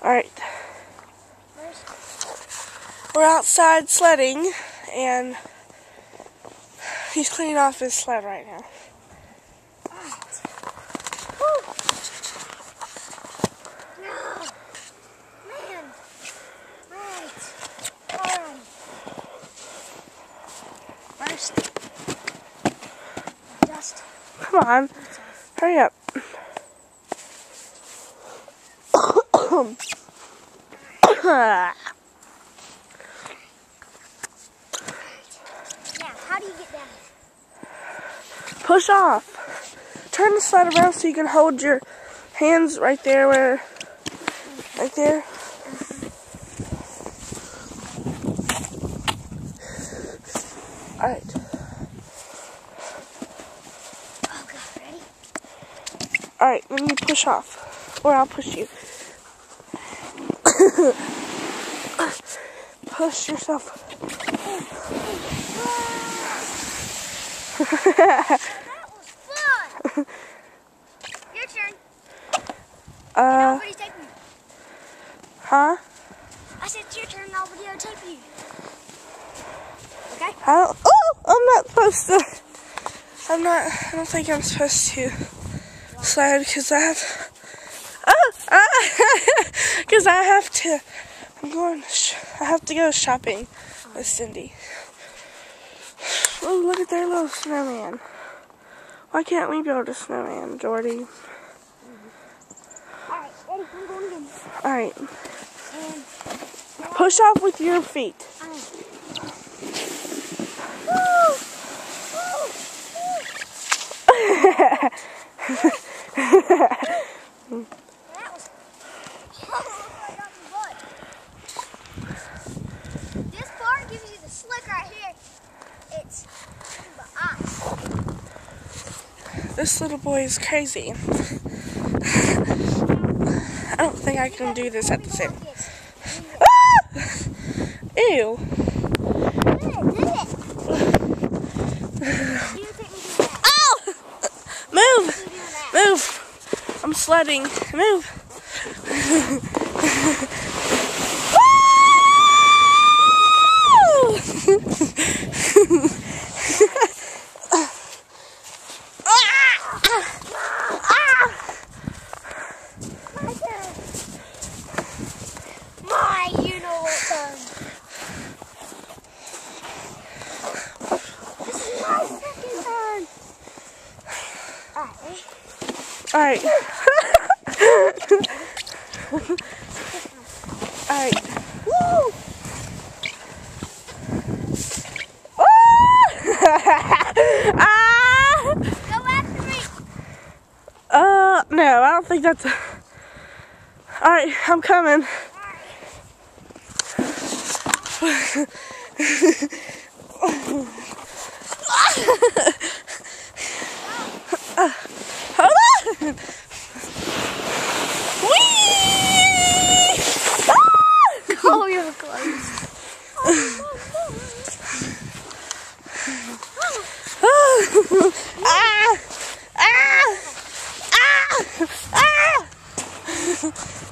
Alright. We're outside sledding, and he's cleaning off his sled right now. Come on, hurry up. Now, how do you get down? Push off. Turn the sled around so you can hold your hands right there right there. Alright. Oh God, ready? Alright, then you push off. Or I'll push you. Push yourself. That was fun. Your turn. Nobody take me. Huh? I said it's your turn and I'll videotape you. Okay? I'm not supposed to. I don't think I'm supposed to slide because I have. Because I have to. I have to go shopping with Cindy. Oh, look at their little snowman. Why can't we build a snowman, Jordy? Alright, ready? I'm going again. Alright. Push off with your feet. This part gives you the slick right here. It's the ice. This little boy is crazy. I don't think I can do this at the same time. Ew. Oh! Move! Move! I'm sledding. Move! You know what time. This is my second turn. Alright. Alright. Woo! Go after me. No, I don't think that's Alright, I'm coming. Hold on! Whee! Oh, you're close.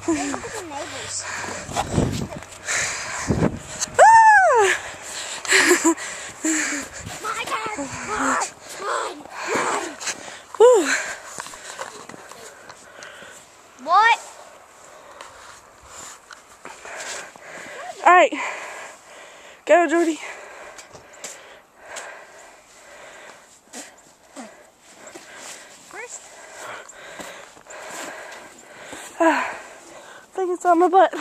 Look at the neighbors. My turn. Mine. Whew. What? Alright. Go, Jordy. First. I think it's on my butt.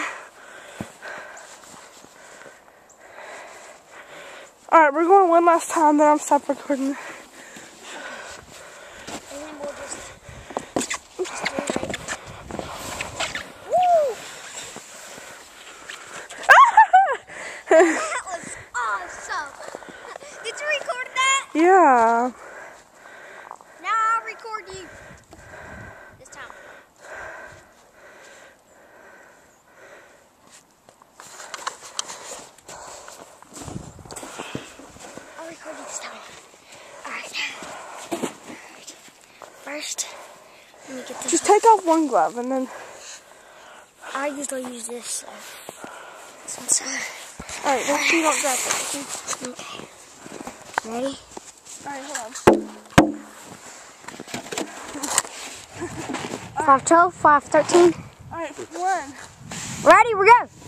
Alright, we're going one last time, then I'll stop recording. And then we'll just do it right. Woo! That was awesome. Did you record that? Yeah. Now I'll record you. This time. I'll record you this time. Alright. First, let me get this. Just take off one glove and then. I usually use this. So. This one's Alright, make sure you don't drop it. okay. Ready? Alright, hold on. 512, 513. Alright, 1. Ready, we go.